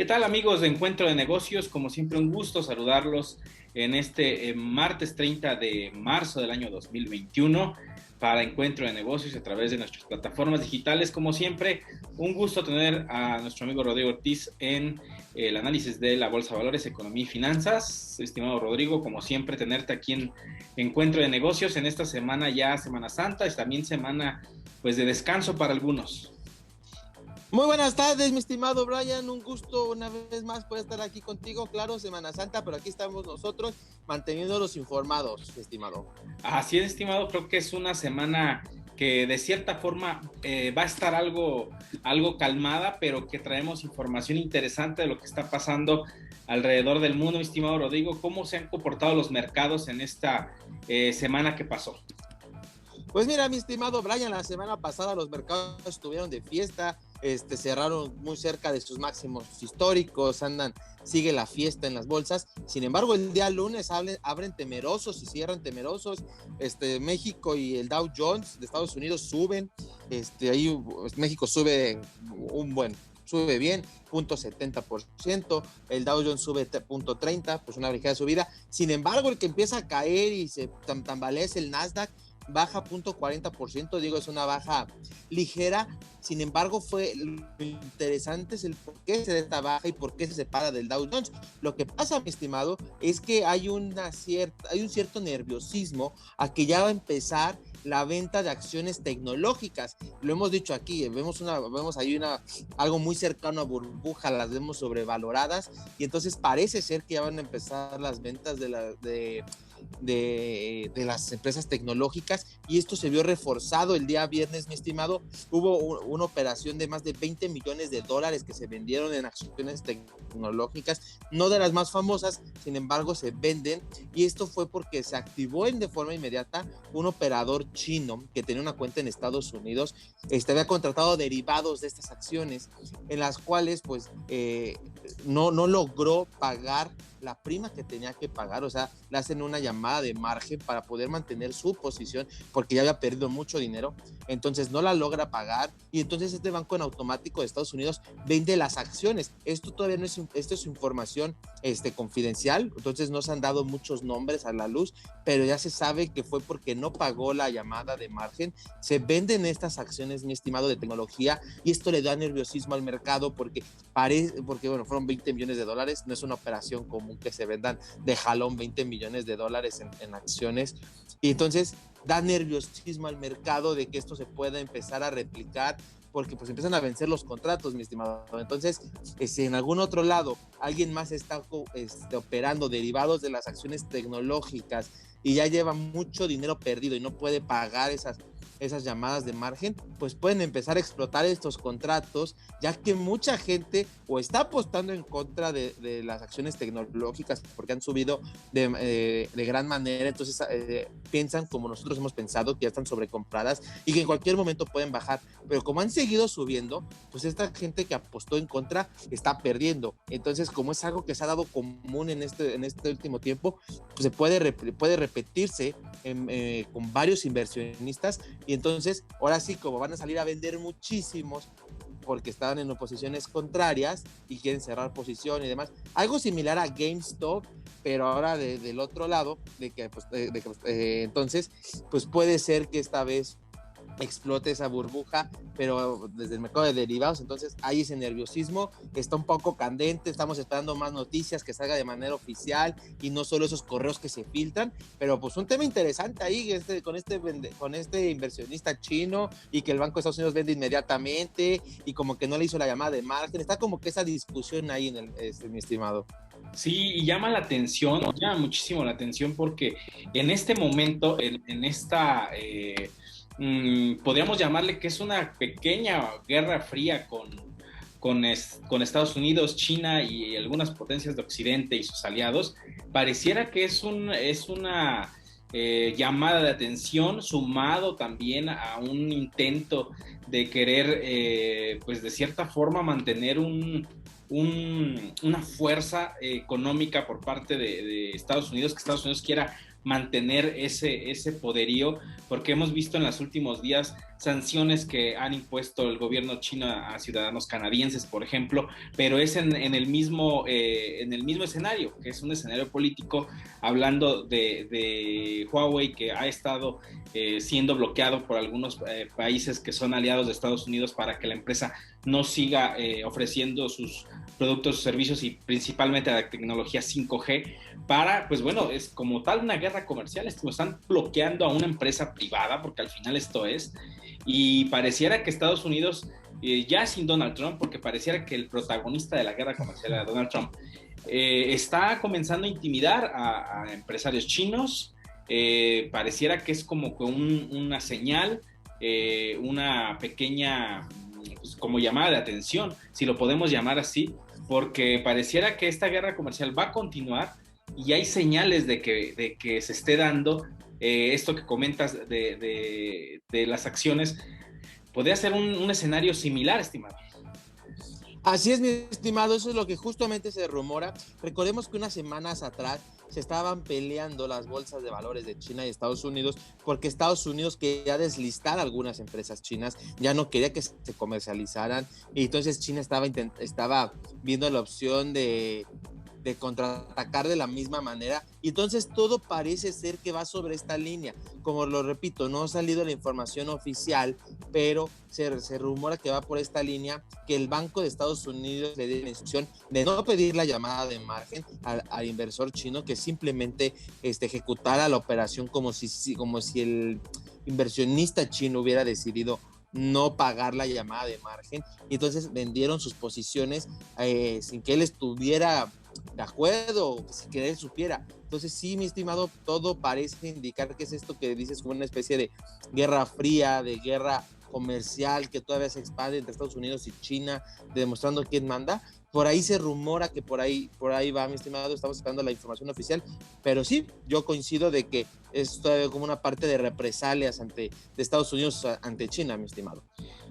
¿Qué tal, amigos de Encuentro de Negocios? Como siempre, un gusto saludarlos en este martes 30 de marzo del año 2021 para Encuentro de Negocios a través de nuestras plataformas digitales. Como siempre, un gusto tener a nuestro amigo Rodrigo Ortiz en el análisis de la Bolsa de Valores, Economía y Finanzas. Estimado Rodrigo, como siempre, tenerte aquí en Encuentro de Negocios en esta semana ya Semana Santa, es también semana pues de descanso para algunos. Muy buenas tardes, mi estimado Brian. Un gusto una vez más poder estar aquí contigo. Claro, Semana Santa, pero aquí estamos nosotros manteniéndolos informados, estimado. Así es, estimado, creo que es una semana que de cierta forma va a estar algo calmada, pero que traemos información interesante de lo que está pasando alrededor del mundo, mi estimado Rodrigo. ¿Cómo se han comportado los mercados en esta semana que pasó? Pues mira, mi estimado Brian, la semana pasada los mercados estuvieron de fiesta, cerraron muy cerca de sus máximos históricos, sigue la fiesta en las bolsas. Sin embargo, el día lunes abren temerosos y cierran temerosos. México y el Dow Jones de Estados Unidos suben. México sube bien, 0.70%, el Dow Jones sube 0.30%, pues una ligera subida. Sin embargo, el que empieza a caer y se tambalea es el Nasdaq, baja 0.40%, digo, es una baja ligera. Sin embargo, lo interesante es el por qué se da esta baja y por qué se separa del Dow Jones. Lo que pasa, mi estimado, es que hay un cierto nerviosismo a que ya va a empezar la venta de acciones tecnológicas. Lo hemos dicho aquí, vemos ahí algo muy cercano a burbuja, las vemos sobrevaloradas, y entonces parece ser que ya van a empezar las ventas de las empresas tecnológicas, y esto se vio reforzado el día viernes, mi estimado. Hubo una operación de más de 20 millones de dólares que se vendieron en acciones tecnológicas, no de las más famosas, sin embargo se venden, y esto fue porque se activó de forma inmediata un operador chino que tenía una cuenta en Estados Unidos. Había contratado derivados de estas acciones, en las cuales pues no logró pagar la prima que tenía que pagar. O sea, le hacen una llamada de margen para poder mantener su posición porque ya había perdido mucho dinero, entonces no la logra pagar, y entonces este banco en automático de Estados Unidos vende las acciones. Esto todavía no es, esto es información confidencial, entonces no se han dado muchos nombres a la luz, pero ya se sabe que fue porque no pagó la llamada de margen. Se venden estas acciones, mi estimado, de tecnología, y esto le da nerviosismo al mercado porque bueno, fueron 20 millones de dólares, no es una operación común que se vendan de jalón 20 millones de dólares en acciones, y entonces da nerviosismo al mercado de que esto se pueda empezar a replicar, porque pues empiezan a vencer los contratos, mi estimado. Entonces, si en algún otro lado alguien más está operando derivados de las acciones tecnológicas y ya lleva mucho dinero perdido y no puede pagar esas llamadas de margen, pues pueden empezar a explotar estos contratos, ya que mucha gente o está apostando en contra de las acciones tecnológicas porque han subido de gran manera. Entonces piensan, como nosotros hemos pensado, que ya están sobrecompradas y que en cualquier momento pueden bajar, pero como han seguido subiendo, pues esta gente que apostó en contra está perdiendo. Entonces, como es algo que se ha dado común en este último tiempo, pues se puede repetirse con varios inversionistas, y entonces ahora sí, como van a salir a vender muchísimos porque estaban en oposiciones contrarias y quieren cerrar posición y demás, algo similar a GameStop, pero ahora del otro lado, entonces pues puede ser que esta vez explote esa burbuja, pero desde el mercado de derivados. Entonces hay ese nerviosismo, está un poco candente, estamos esperando más noticias, que salga de manera oficial y no solo esos correos que se filtran. Pero pues un tema interesante ahí con este inversionista chino, y que el Banco de Estados Unidos vende inmediatamente y como que no le hizo la llamada de margen. Está como que esa discusión ahí mi estimado. Sí, y llama llama muchísimo la atención porque en este momento, en esta, podríamos llamarle que es una pequeña guerra fría con Estados Unidos, China y algunas potencias de Occidente y sus aliados. Pareciera que es una llamada de atención sumado también a un intento de querer, pues de cierta forma, mantener una fuerza económica por parte de Estados Unidos, que Estados Unidos quiera mantener ese poderío, porque hemos visto en los últimos días sanciones que han impuesto el gobierno chino a ciudadanos canadienses, por ejemplo, pero es en el mismo escenario, que es un escenario político, hablando de Huawei, que ha estado siendo bloqueado por algunos países que son aliados de Estados Unidos para que la empresa no siga ofreciendo sus productos o servicios, y principalmente la tecnología 5G, para, pues bueno, es como tal una guerra comercial. Están bloqueando a una empresa privada, porque al final esto es, y pareciera que Estados Unidos, ya sin Donald Trump, porque pareciera que el protagonista de la guerra comercial era Donald Trump, está comenzando a intimidar a empresarios chinos. Pareciera que es como que una señal, una pequeña, pues, como llamada de atención, si lo podemos llamar así, porque pareciera que esta guerra comercial va a continuar, y hay señales de que se esté dando esto que comentas de las acciones. Podría ser un escenario similar, estimado. Así es, mi estimado, eso es lo que justamente se rumora. Recordemos que unas semanas atrás se estaban peleando las bolsas de valores de China y Estados Unidos, porque Estados Unidos quería deslistar algunas empresas chinas, ya no quería que se comercializaran, y entonces China estaba viendo la opción de contraatacar de la misma manera, y entonces todo parece ser que va sobre esta línea. Como lo repito, no ha salido la información oficial, pero se rumora que va por esta línea, que el Banco de Estados Unidos le dé la instrucción de no pedir la llamada de margen al inversor chino, que simplemente ejecutara la operación como si el inversionista chino hubiera decidido no pagar la llamada de margen, y entonces vendieron sus posiciones sin que él estuviera de acuerdo, o sin que él supiera. Entonces sí, mi estimado, todo parece indicar que es esto que dices, como una especie de guerra fría, de guerra comercial que todavía se expande entre Estados Unidos y China, demostrando quién manda. Por ahí se rumora que por ahí va, mi estimado, estamos esperando la información oficial, pero sí, yo coincido de que es todavía como una parte de represalias de Estados Unidos ante China, mi estimado.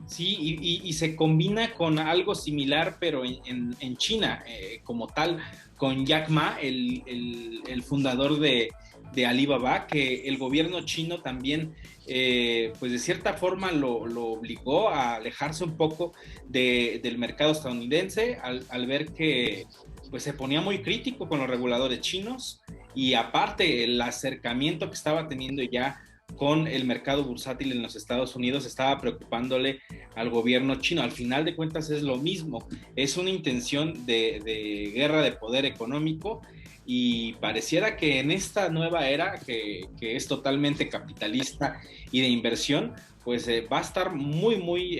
Sí, y se combina con algo similar, pero en China, como tal, con Jack Ma, el fundador de Alibaba, que el gobierno chino también, pues de cierta forma lo obligó a alejarse un poco del mercado estadounidense, al ver que pues se ponía muy crítico con los reguladores chinos, y aparte el acercamiento que estaba teniendo ya con el mercado bursátil en los Estados Unidos estaba preocupándole al gobierno chino. Al final de cuentas es lo mismo, es una intención de guerra de poder económico, y pareciera que en esta nueva era que es totalmente capitalista y de inversión, pues va a estar muy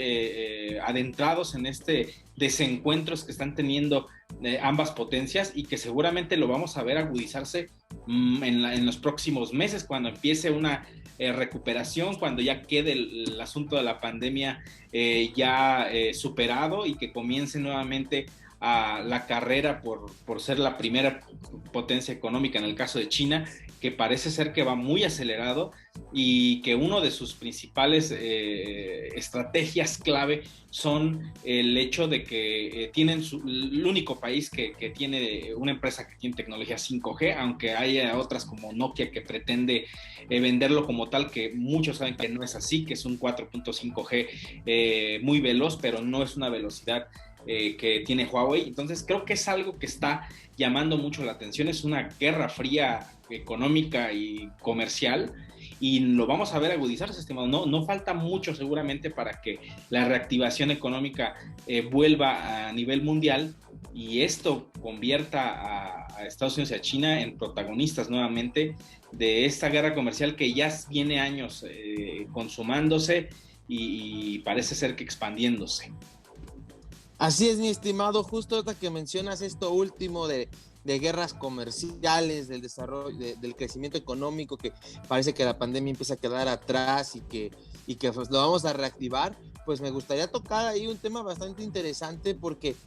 adentrados en desencuentros que están teniendo ambas potencias, y que seguramente lo vamos a ver agudizarse en los próximos meses, cuando empiece una recuperación, cuando ya quede el asunto de la pandemia ya superado, y que comience nuevamente a la carrera por ser la primera potencia económica en el caso de China, que parece ser que va muy acelerado, y que uno de sus principales estrategias clave son el hecho de que tienen el único país que tiene una empresa que tiene tecnología 5G, aunque haya otras como Nokia que pretende venderlo como tal, que muchos saben que no es así, que es un 4.5G muy veloz, pero no es una velocidad que tiene Huawei. Entonces creo que es algo que está llamando mucho la atención, es una guerra fría económica y comercial, y lo vamos a ver agudizarse, estimado. No falta mucho seguramente para que la reactivación económica vuelva a nivel mundial, y esto convierta a Estados Unidos y a China en protagonistas nuevamente de esta guerra comercial que ya viene años consumándose, y parece ser que expandiéndose. Así es, mi estimado, justo ahorita que mencionas esto último de guerras comerciales, del desarrollo, del crecimiento económico, que parece que la pandemia empieza a quedar atrás y que pues, lo vamos a reactivar, pues me gustaría tocar ahí un tema bastante interesante, porque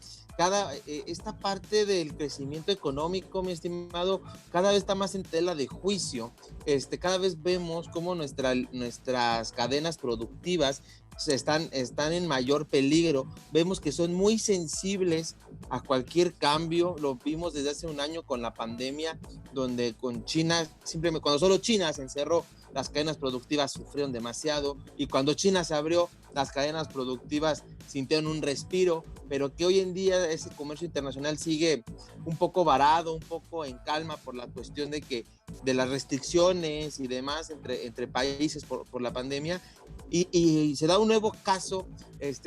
esta parte del crecimiento económico, mi estimado, cada vez está más en tela de juicio. Cada vez vemos cómo nuestras cadenas productivas están en mayor peligro. Vemos que son muy sensibles a cualquier cambio. Lo vimos desde hace un año con la pandemia, donde con China, simplemente cuando solo China se encerró, las cadenas productivas sufrieron demasiado, y cuando China se abrió, las cadenas productivas sintieron un respiro, pero que hoy en día ese comercio internacional sigue un poco varado, un poco en calma por la cuestión de las restricciones y demás entre países por la pandemia. Y se da un nuevo caso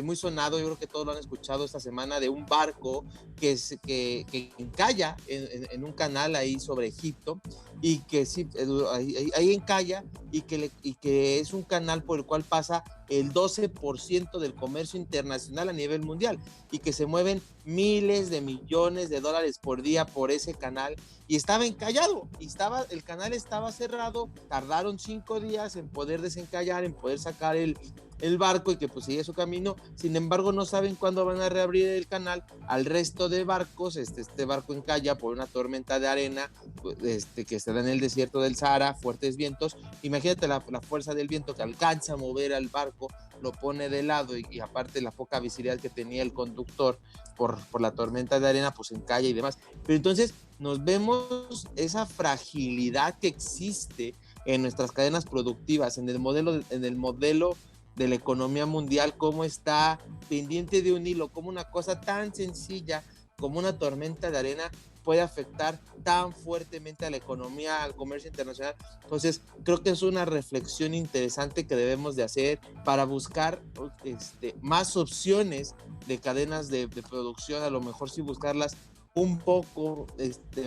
muy sonado, yo creo que todos lo han escuchado esta semana, de un barco que encalla en un canal ahí sobre Egipto, y que sí, ahí encalla, y que es un canal por el cual pasa el 12% del comercio internacional a nivel mundial, y que se mueven miles de millones de dólares por día por ese canal, y estaba encallado, el canal estaba cerrado. Tardaron 5 días en poder desencallar, en poder sacar el barco, y que pues sigue su camino. Sin embargo, no saben cuándo van a reabrir el canal al resto de barcos. Este barco encalla por una tormenta de arena que se da en el desierto del Sahara, fuertes vientos. Imagínate la fuerza del viento que alcanza a mover al barco, lo pone de lado, y aparte la poca visibilidad que tenía el conductor por la tormenta de arena, pues encalla y demás. Pero entonces nos vemos esa fragilidad que existe en nuestras cadenas productivas, en el modelo de la economía mundial, cómo está pendiente de un hilo, cómo una cosa tan sencilla como una tormenta de arena puede afectar tan fuertemente a la economía, al comercio internacional. Entonces, creo que es una reflexión interesante que debemos de hacer para buscar más opciones de cadenas de producción, a lo mejor sí buscarlas un poco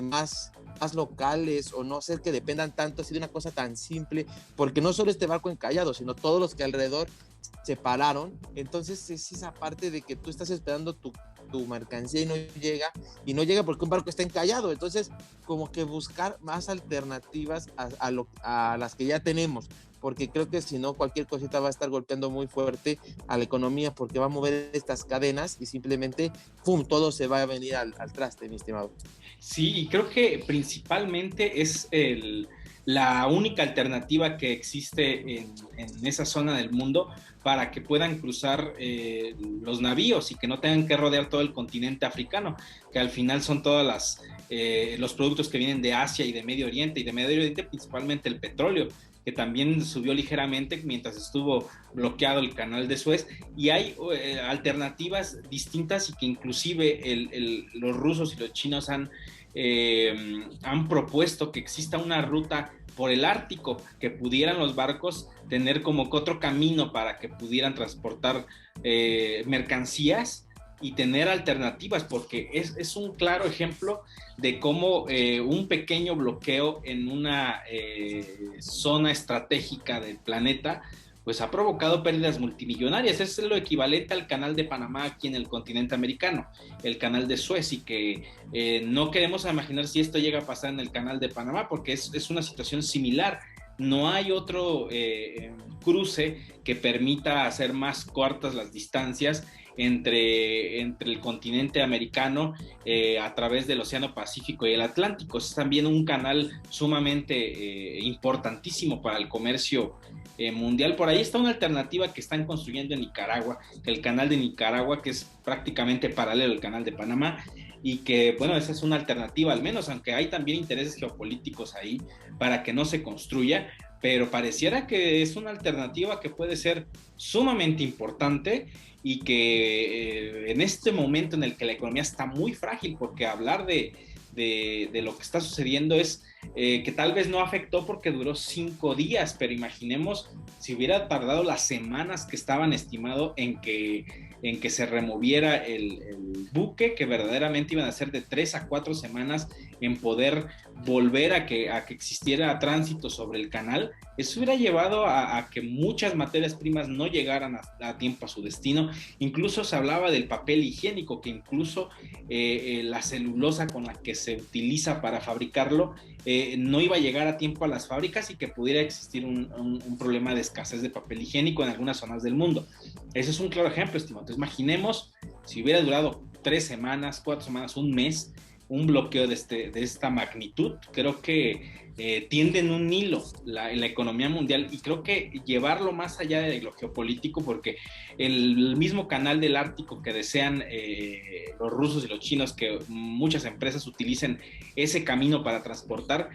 más locales, o no hacer que dependan tanto así de una cosa tan simple, porque no solo este barco encallado, sino todos los que alrededor se pararon. Entonces es esa parte de que tú estás esperando tu mercancía y no llega porque un barco está encallado. Entonces, como que buscar más alternativas a las que ya tenemos, porque creo que si no, cualquier cosita va a estar golpeando muy fuerte a la economía, porque va a mover estas cadenas y simplemente, ¡pum!, todo se va a venir al traste, mi estimado. Sí, y creo que principalmente es la única alternativa que existe en esa zona del mundo para que puedan cruzar los navíos y que no tengan que rodear todo el continente africano, que al final son todos los productos que vienen de Asia y de Medio Oriente principalmente el petróleo, que también subió ligeramente mientras estuvo bloqueado el canal de Suez, y hay alternativas distintas, y que inclusive los rusos y los chinos han propuesto que exista una ruta por el Ártico, que pudieran los barcos tener como que otro camino para que pudieran transportar mercancías y tener alternativas, porque es un claro ejemplo de cómo un pequeño bloqueo en una zona estratégica del planeta pues ha provocado pérdidas multimillonarias. Es lo equivalente al canal de Panamá aquí en el continente americano, el canal de Suez, y que no queremos imaginar si esto llega a pasar en el canal de Panamá, porque es una situación similar. No hay otro cruce que permita hacer más cortas las distancias entre el continente americano a través del Océano Pacífico y el Atlántico. Es también un canal sumamente importantísimo para el comercio mundial. Por ahí está una alternativa que están construyendo en Nicaragua, que el canal de Nicaragua, que es prácticamente paralelo al canal de Panamá, y que, bueno, esa es una alternativa al menos, aunque hay también intereses geopolíticos ahí para que no se construya, pero pareciera que es una alternativa que puede ser sumamente importante, y que en este momento en el que la economía está muy frágil, porque hablar de lo que está sucediendo es que tal vez no afectó porque duró 5 días, pero imaginemos si hubiera tardado las semanas que estaban estimado en que se removiera el buque, que verdaderamente iban a ser de 3 a 4 semanas en poder volver a que existiera tránsito sobre el canal. Eso hubiera llevado a que muchas materias primas no llegaran a tiempo a su destino. Incluso se hablaba del papel higiénico, que incluso la celulosa con la que se utiliza para fabricarlo no iba a llegar a tiempo a las fábricas, y que pudiera existir un problema de escasez de papel higiénico en algunas zonas del mundo. Ese es un claro ejemplo, estimado. Entonces, imaginemos si hubiera durado 3 semanas, 4 semanas, un mes, un bloqueo de esta magnitud. Creo que tienden un hilo en la economía mundial, y creo que llevarlo más allá de lo geopolítico, porque el mismo canal del Ártico que desean los rusos y los chinos, que muchas empresas utilicen ese camino para transportar,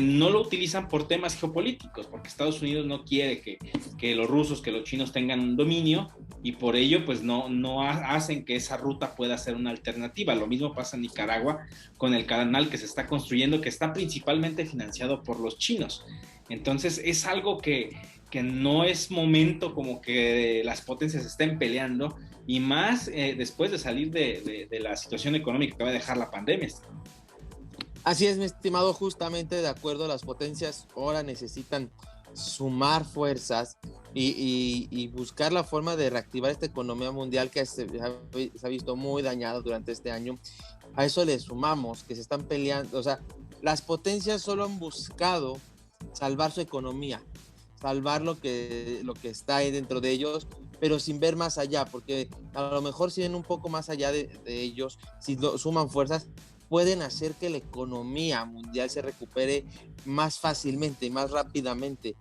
no lo utilizan por temas geopolíticos, porque Estados Unidos no quiere que los rusos, que los chinos tengan un dominio, y por ello pues no hacen que esa ruta pueda ser una alternativa. Lo mismo pasa en Nicaragua con el canal que se está construyendo, que está principalmente financiado por los chinos. Entonces es algo que no es momento como que las potencias estén peleando, y más después de salir de la situación económica que va a dejar la pandemia. Así es, mi estimado, justamente de acuerdo, las potencias ahora necesitan sumar fuerzas y buscar la forma de reactivar esta economía mundial que se ha visto muy dañada durante este año. A eso le sumamos que se están peleando, o sea, las potencias solo han buscado salvar su economía, salvar lo que está ahí dentro de ellos, pero sin ver más allá, porque a lo mejor si ven un poco más allá de ellos, si suman fuerzas, pueden hacer que la economía mundial se recupere más fácilmente y más rápidamente,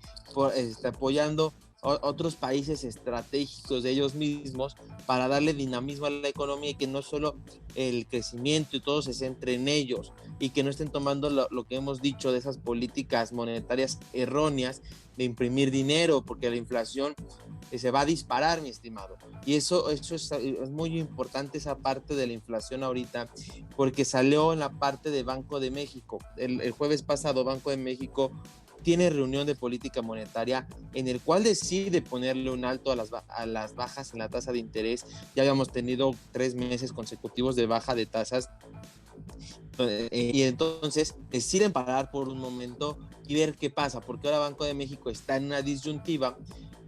apoyando otros países estratégicos de ellos mismos para darle dinamismo a la economía, y que no solo el crecimiento y todo se centre en ellos, y que no estén tomando lo que hemos dicho de esas políticas monetarias erróneas de imprimir dinero, porque la inflación se va a disparar, mi estimado. Y eso es muy importante, esa parte de la inflación ahorita, porque salió en la parte de Banco de México. El jueves pasado, Banco de México tiene reunión de política monetaria en el cual decide ponerle un alto a las bajas en la tasa de interés. Ya habíamos tenido 3 meses consecutivos de baja de tasas, y entonces deciden parar por un momento y ver qué pasa, porque ahora Banco de México está en una disyuntiva,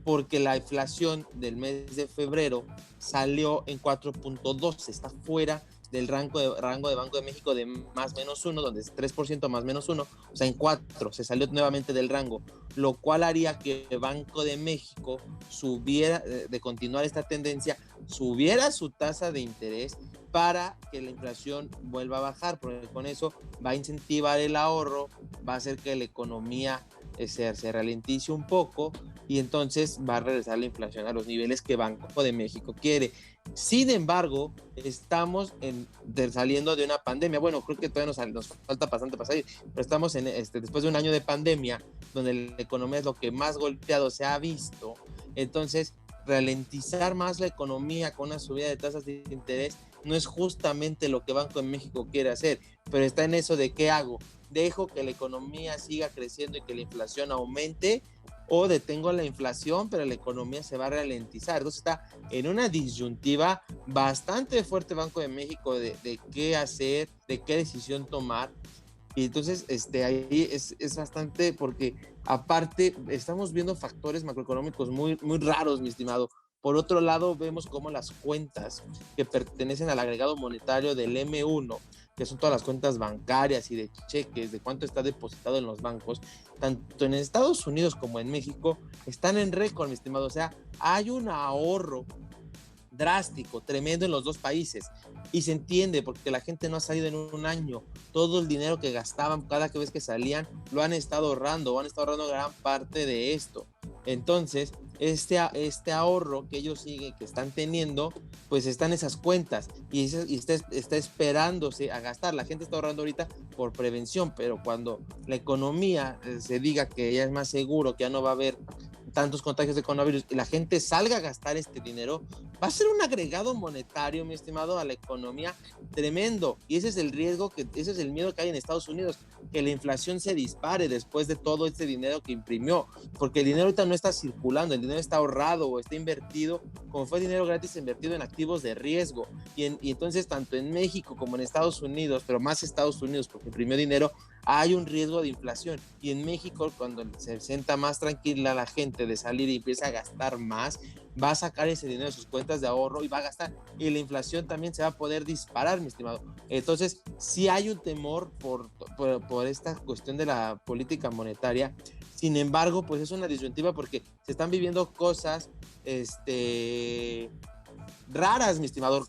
porque la inflación del mes de febrero salió en 4.2, está fuera del rango de Banco de México de más menos 1, donde es 3% más menos 1, o sea, en 4, se salió nuevamente del rango, lo cual haría que Banco de México subiera, de continuar esta tendencia, subiera su tasa de interés para que la inflación vuelva a bajar, porque con eso va a incentivar el ahorro, va a hacer que la economía se ralentice un poco, y entonces va a regresar la inflación a los niveles que Banco de México quiere. Sin embargo, estamos saliendo de una pandemia. Bueno, creo que todavía nos falta bastante para salir, pero estamos después de un año de pandemia, donde la economía es lo que más golpeado se ha visto. Entonces, ralentizar más la economía con una subida de tasas de interés no es justamente lo que Banco de México quiere hacer, pero está en eso de ¿qué hago? ¿Dejo que la economía siga creciendo y que la inflación aumente, o detengo la inflación pero la economía se va a ralentizar? Entonces está en una disyuntiva bastante fuerte Banco de México de qué hacer, de qué decisión tomar. Y entonces ahí es bastante, porque aparte estamos viendo factores macroeconómicos muy, muy raros, mi estimado. Por otro lado, vemos cómo las cuentas que pertenecen al agregado monetario del M1, que son todas las cuentas bancarias y de cheques, de cuánto está depositado en los bancos, tanto en Estados Unidos como en México, están en récord, mi estimado. O sea, hay un ahorro drástico, tremendo en los dos países, y se entiende porque la gente no ha salido en un año. Todo el dinero que gastaban cada vez que salían lo han estado ahorrando, gran parte de esto. Entonces, este ahorro que ellos siguen, que están teniendo, pues está en esas cuentas, y está esperándose a gastar. La gente está ahorrando ahorita por prevención, pero cuando la economía se diga que ya es más seguro, que ya no va a haber tantos contagios de coronavirus, y la gente salga a gastar este dinero, va a ser un agregado monetario, mi estimado, a la economía tremendo. Y ese es el riesgo, ese es el miedo que hay en Estados Unidos, que la inflación se dispare después de todo este dinero que imprimió, porque el dinero ahorita no está circulando, el dinero está ahorrado o está invertido, como fue dinero gratis invertido en activos de riesgo. Y entonces, tanto en México como en Estados Unidos, pero más Estados Unidos porque imprimió dinero, hay un riesgo de inflación. Y en México, cuando se sienta más tranquila la gente de salir y empieza a gastar más, va a sacar ese dinero de sus cuentas de ahorro y va a gastar, y la inflación también se va a poder disparar, mi estimado. Entonces, sí hay un temor por esta cuestión de la política monetaria. Sin embargo, pues es una disyuntiva, porque se están viviendo cosas raras, mi estimado.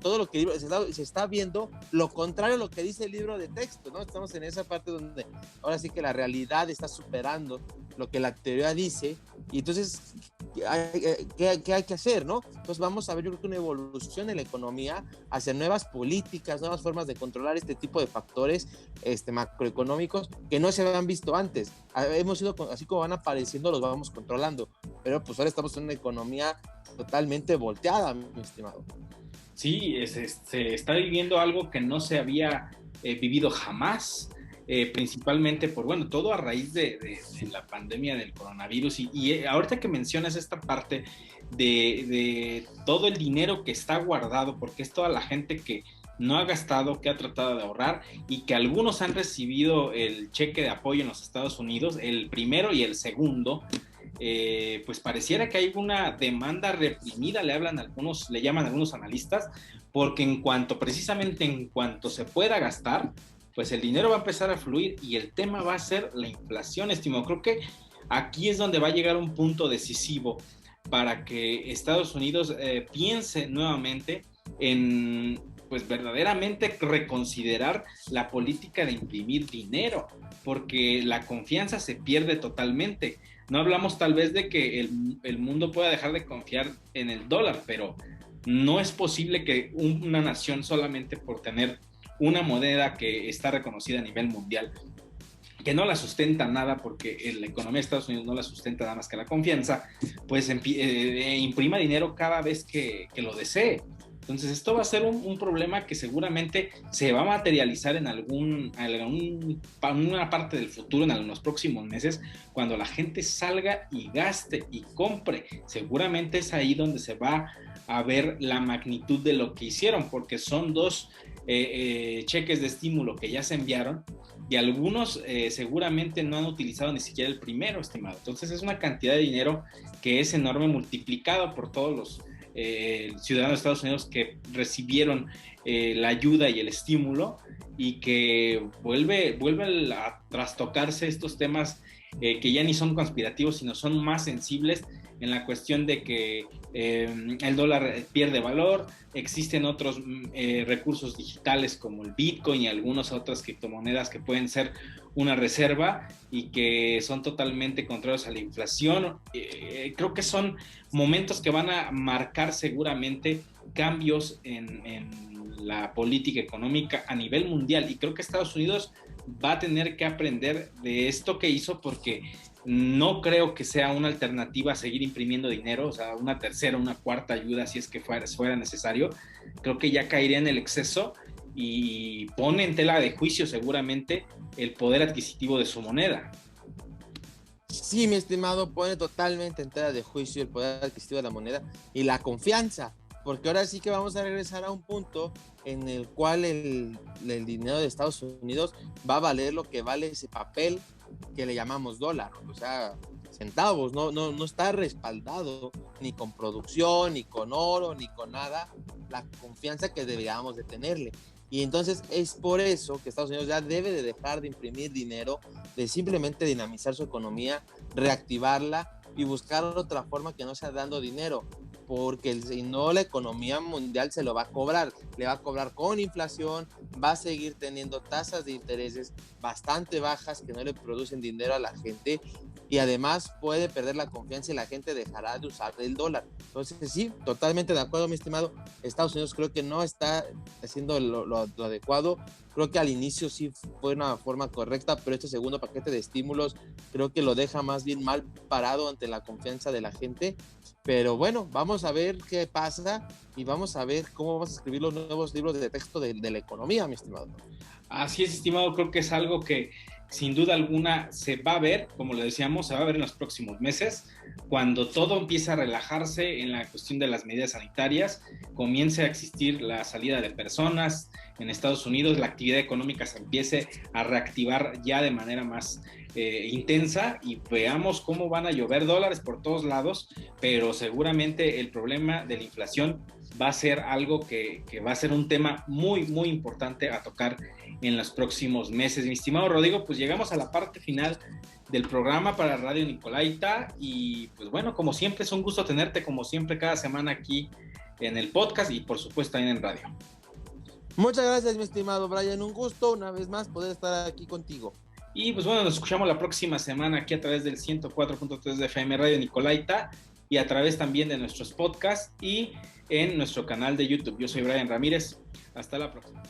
Todo lo que se está viendo lo contrario a lo que dice el libro de texto, ¿no? Estamos en esa parte donde ahora sí que la realidad está superando lo que la teoría dice, y entonces, ¿qué hay que hacer, no? Entonces vamos a ver, yo creo que una evolución en la economía hacia nuevas políticas, nuevas formas de controlar este tipo de factores macroeconómicos que no se habían visto antes. Hemos ido, así como van apareciendo, los vamos controlando, pero pues ahora estamos en una economía totalmente volteada, mi estimado. Sí, se está viviendo algo que no se había vivido jamás, principalmente por, bueno, todo a raíz de la pandemia del coronavirus. Y ahorita que mencionas esta parte de todo el dinero que está guardado, porque es toda la gente que no ha gastado, que ha tratado de ahorrar, y que algunos han recibido el cheque de apoyo en los Estados Unidos, el primero y el segundo. Pues pareciera que hay una demanda reprimida, le llaman algunos analistas, porque precisamente en cuanto se pueda gastar, pues el dinero va a empezar a fluir, y el tema va a ser la inflación, estimado. Creo que aquí es donde va a llegar un punto decisivo para que Estados Unidos piense nuevamente en, pues, verdaderamente reconsiderar la política de imprimir dinero, porque la confianza se pierde totalmente. No hablamos tal vez de que el mundo pueda dejar de confiar en el dólar, pero no es posible que una nación, solamente por tener una moneda que está reconocida a nivel mundial, que no la sustenta nada, porque la economía de Estados Unidos no la sustenta nada más que la confianza, pues imprima dinero cada vez que lo desee. Entonces esto va a ser un problema que seguramente se va a materializar en alguna parte del futuro, en los próximos meses, cuando la gente salga y gaste y compre. Seguramente es ahí donde se va a ver la magnitud de lo que hicieron, porque son dos cheques de estímulo que ya se enviaron, y algunos seguramente no han utilizado ni siquiera el primero, estimado. Entonces es una cantidad de dinero que es enorme, multiplicado por todos los ciudadanos de Estados Unidos que recibieron la ayuda y el estímulo, y que vuelve a trastocarse estos temas que ya ni son conspirativos, sino son más sensibles, en la cuestión de que el dólar pierde valor. Existen otros recursos digitales como el Bitcoin y algunas otras criptomonedas que pueden ser una reserva y que son totalmente contrarios a la inflación. Creo que son momentos que van a marcar seguramente cambios en la política económica a nivel mundial, y creo que Estados Unidos va a tener que aprender de esto que hizo, porque no creo que sea una alternativa a seguir imprimiendo dinero, o sea, una tercera, una cuarta ayuda si es que fuera necesario. Creo que ya caería en el exceso y pone en tela de juicio seguramente el poder adquisitivo de su moneda. Sí, mi estimado, pone totalmente en tela de juicio el poder adquisitivo de la moneda y la confianza, porque ahora sí que vamos a regresar a un punto en el cual el dinero de Estados Unidos va a valer lo que vale ese papel que le llamamos dólar, o sea, centavos. No está respaldado ni con producción, ni con oro, ni con nada, la confianza que deberíamos de tenerle. Y entonces es por eso que Estados Unidos ya debe de dejar de imprimir dinero, de simplemente dinamizar su economía, reactivarla y buscar otra forma que no sea dando dinero, porque si no, la economía mundial se lo va a cobrar, le va a cobrar con inflación, va a seguir teniendo tasas de intereses bastante bajas que no le producen dinero a la gente, y además puede perder la confianza y la gente dejará de usar el dólar. Entonces sí, totalmente de acuerdo, mi estimado. Estados Unidos creo que no está haciendo lo adecuado. Creo que al inicio sí fue una forma correcta, pero este segundo paquete de estímulos creo que lo deja más bien mal parado ante la confianza de la gente. Pero bueno, vamos a ver qué pasa y vamos a ver cómo vamos a escribir los nuevos libros de texto de la economía, mi estimado. Así es, estimado. Creo que es algo que sin duda alguna se va a ver, como lo decíamos, se va a ver en los próximos meses, cuando todo empiece a relajarse en la cuestión de las medidas sanitarias, comience a existir la salida de personas en Estados Unidos, la actividad económica se empiece a reactivar ya de manera más intensa, y veamos cómo van a llover dólares por todos lados, pero seguramente el problema de la inflación va a ser algo que va a ser un tema muy, muy importante a tocar en los próximos meses. Mi estimado Rodrigo, pues llegamos a la parte final del programa para Radio Nicolaita, y pues bueno, como siempre es un gusto tenerte, como siempre, cada semana aquí en el podcast y por supuesto también en radio. Muchas gracias, mi estimado Brian. Un gusto una vez más poder estar aquí contigo. Y pues bueno, nos escuchamos la próxima semana aquí a través del 104.3 de FM Radio Nicolaita y a través también de nuestros podcasts y en nuestro canal de YouTube. Yo soy Brian Ramírez. Hasta la próxima.